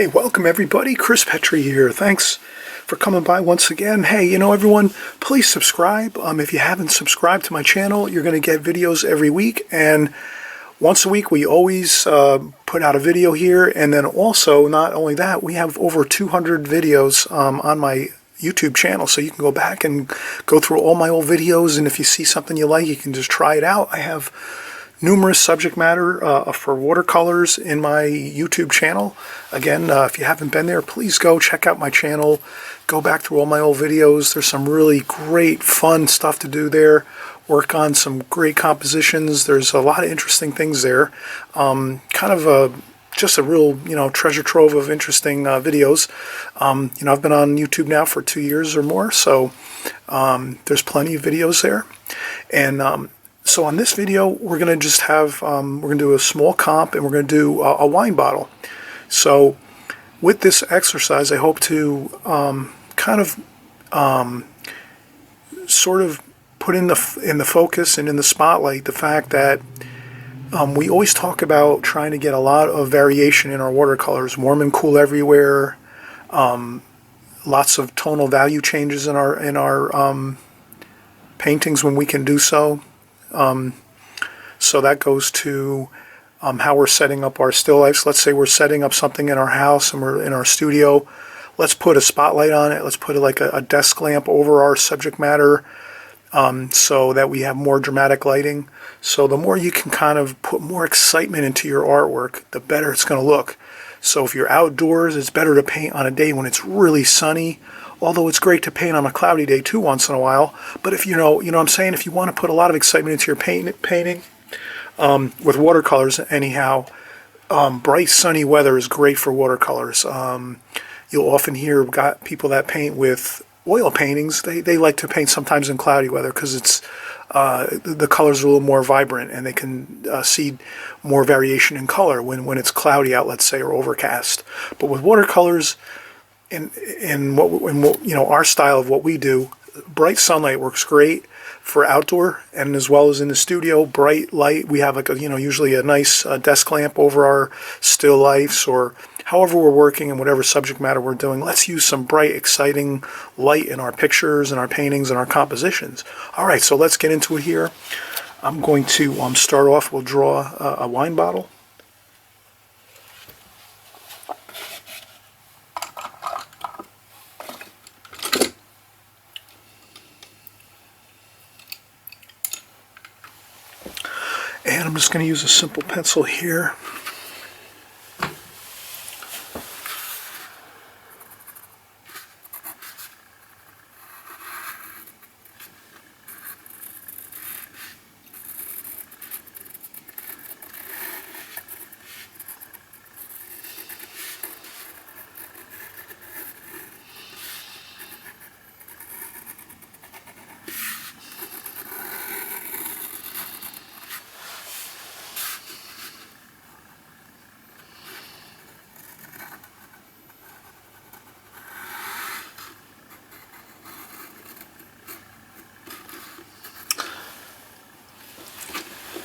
Hey, welcome everybody. Chris Petri here. Thanks for coming by once again. Hey, everyone, please subscribe. If you haven't subscribed to my channel, you're going to get videos every week. And once a week, we always put out a video here. And then also, not only that, we have over 200 videos on my YouTube channel. So you can go back and go through all my old videos. And if you see something you like, you can just try it out. I have numerous subject matter for watercolors in my YouTube channel. Again, if you haven't been there, please go check out my channel. Go back through all my old videos. There's some really great, fun stuff to do there. Work on some great compositions. There's a lot of interesting things there. Just a real, treasure trove of interesting videos. I've been on YouTube now for 2 years or more, so there's plenty of videos there. And so on this video, we're going to just have, we're going to do a small comp and we're going to do a wine bottle. So with this exercise, I hope to sort of put in the focus and in the spotlight the fact that we always talk about trying to get a lot of variation in our watercolors, warm and cool everywhere, lots of tonal value changes in our paintings when we can do so. So that goes to how we're setting up our still lifes. Let's say we're setting up something in our house and we're in our studio. Let's put a spotlight on it. Let's put like a desk lamp over our subject matter so that we have more dramatic lighting. So the more you can kind of put more excitement into your artwork, the better it's going to look. So if you're outdoors, it's better to paint on a day when it's really sunny. Although it's great to paint on a cloudy day too once in a while. But if you know what I'm saying, if you want to put a lot of excitement into your painting, with watercolors anyhow, bright sunny weather is great for watercolors. You'll often hear people that paint with oil paintings, they like to paint sometimes in cloudy weather because it's the colors are a little more vibrant and they can see more variation in color when it's cloudy out, let's say, or overcast. But with watercolors, in our style of what we do, bright sunlight works great for outdoor and as well as in the studio. Bright light, we have usually a nice desk lamp over our still lifes or however we're working and whatever subject matter we're doing. Let's use some bright, exciting light in our pictures and our paintings and our compositions. All right, so let's get into it here. I'm going to start off. We'll draw a wine bottle. And I'm just going to use a simple pencil here.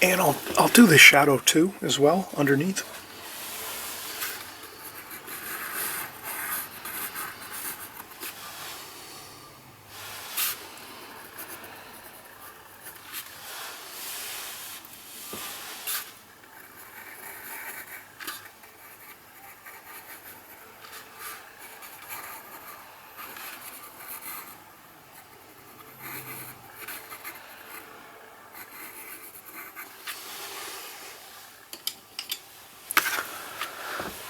And I'll do the shadow too as well underneath.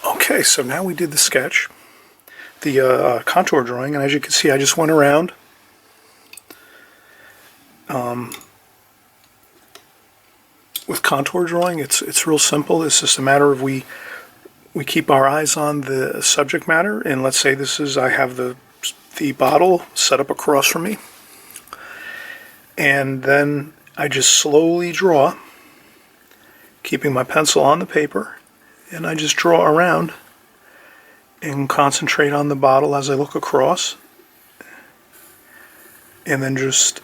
Okay, so now we did the sketch, the contour drawing, and as you can see, I just went around with contour drawing. It's real simple. It's just a matter of we keep our eyes on the subject matter, and let's say I have the bottle set up across from me, and then I just slowly draw, keeping my pencil on the paper. And I just draw around and concentrate on the bottle as I look across. And then just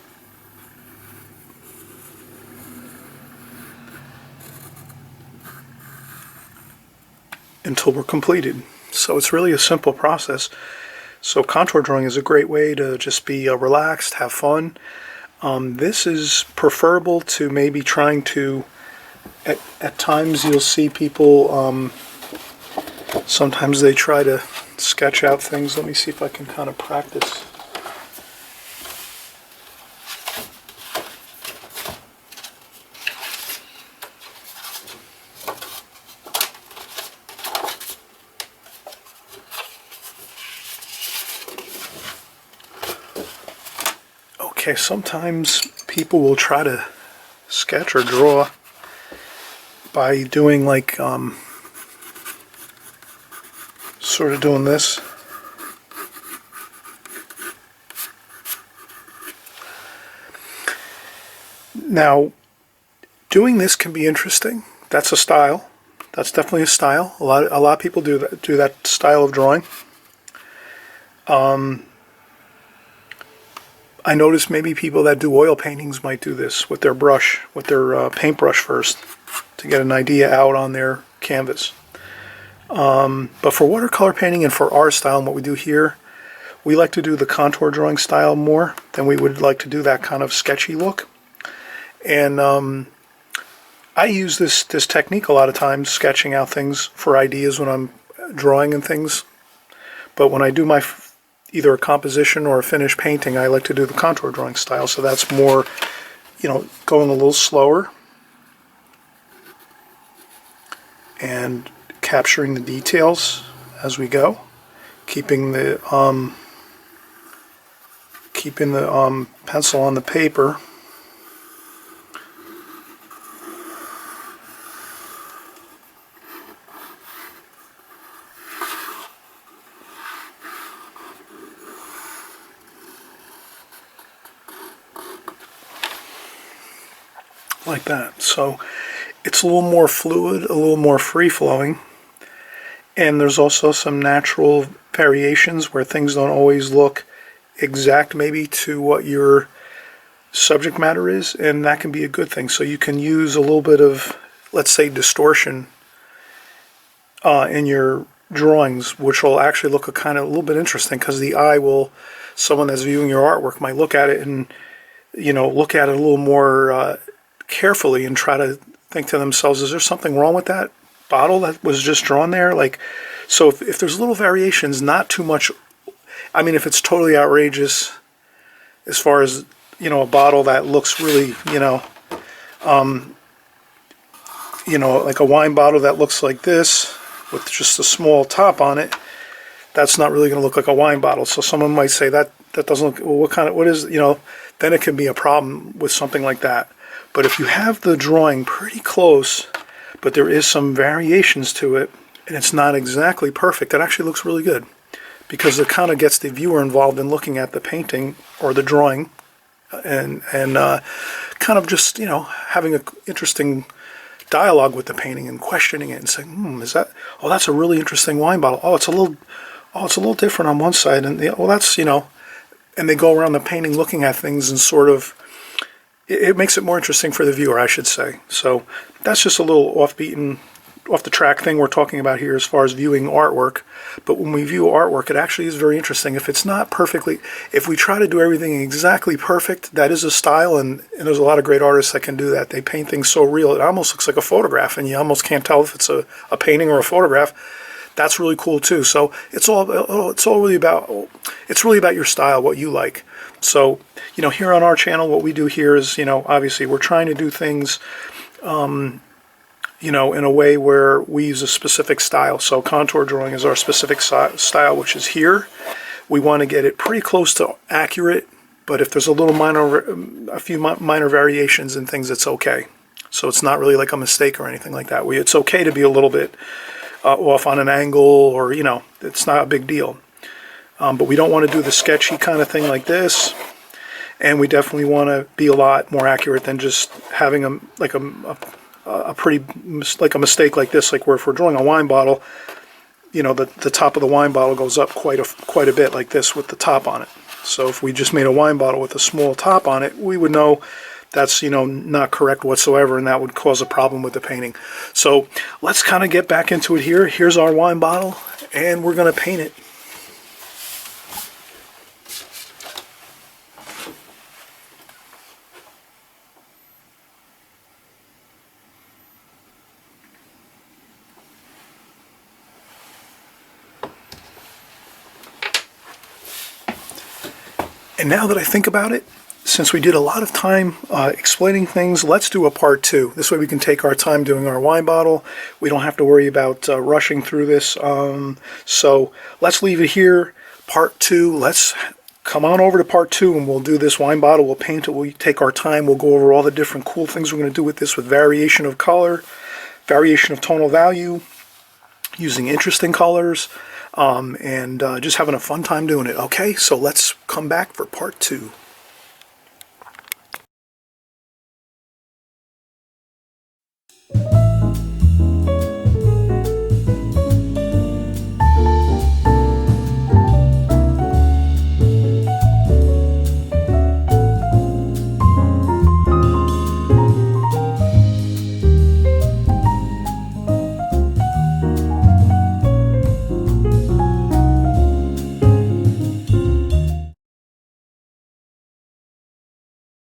until we're completed. So it's really a simple process. So contour drawing is a great way to just be relaxed, have fun. This is preferable to maybe trying to, at times you'll see people, sometimes they try to sketch out things. Let me see if I can kind of practice. Okay, sometimes people will try to sketch or draw by doing like sort of doing this. Now, doing this can be interesting. That's a style. That's definitely a style. A lot of people do that style of drawing. I notice maybe people that do oil paintings might do this with their brush, with their paintbrush first, to get an idea out on their canvas. But for watercolor painting and for our style and what we do here, we like to do the contour drawing style more than we would like to do that kind of sketchy look. And I use this technique a lot of times, sketching out things for ideas when I'm drawing and things. But when I do my either a composition or a finished painting, I like to do the contour drawing style. So that's more, going a little slower and capturing the details as we go, keeping the pencil on the paper. Like that. So it's a little more fluid, a little more free-flowing, and there's also some natural variations where things don't always look exact maybe to what your subject matter is, and that can be a good thing. So you can use a little bit of, let's say, distortion in your drawings, which will actually look a little bit interesting, because the eye will, someone that's viewing your artwork might look at it and look at it a little more carefully and try to think to themselves, is there something wrong with that bottle that was just drawn there? Like, so if there's little variations, not too much. I mean, if it's totally outrageous as far as, a bottle that looks really, like a wine bottle that looks like this with just a small top on it, that's not really going to look like a wine bottle. So someone might say that doesn't look, well, what is, then it can be a problem with something like that. But if you have the drawing pretty close, but there is some variations to it, and it's not exactly perfect, it actually looks really good, because it kind of gets the viewer involved in looking at the painting or the drawing, and kind of just having an interesting dialogue with the painting and questioning it and saying, is that? Oh, that's a really interesting wine bottle. Oh, it's a little different on one side, and well, that's and they go around the painting looking at things and sort of. It makes it more interesting for the viewer, I should say. So that's just a little off the track thing we're talking about here as far as viewing artwork. But when we view artwork, it actually is very interesting. If it's not perfectly, if we try to do everything exactly perfect, that is a style, and there's a lot of great artists that can do that. They paint things so real, it almost looks like a photograph, and you almost can't tell if it's a painting or a photograph. That's really cool too. So it's really about your style, what you like. So, here on our channel, what we do here is, obviously we're trying to do things, in a way where we use a specific style. So contour drawing is our specific style, which is here. We want to get it pretty close to accurate, but if there's a few minor variations and things, it's okay. So it's not really like a mistake or anything like that. It's okay to be a little bit off on an angle, or, it's not a big deal. But we don't want to do the sketchy kind of thing like this, and we definitely want to be a lot more accurate than just having a mistake like this, like where if we're drawing a wine bottle, the top of the wine bottle goes up quite a bit like this with the top on it. So if we just made a wine bottle with a small top on it, we would know that's, you know, not correct whatsoever, and that would cause a problem with the painting. So let's kind of get back into it here. Here's our wine bottle, and we're going to paint it. And now that I think about it, since we did a lot of time explaining things, let's do a part 2. This way we can take our time doing our wine bottle. We don't have to worry about rushing through this. So let's leave it here. Part 2, let's come on over to part 2 and we'll do this wine bottle. We'll paint it. We'll take our time. We'll go over all the different cool things we're going to do with this, with variation of color, variation of tonal value, using interesting colors, and just having a fun time doing it. Okay, so let's come back for part 2.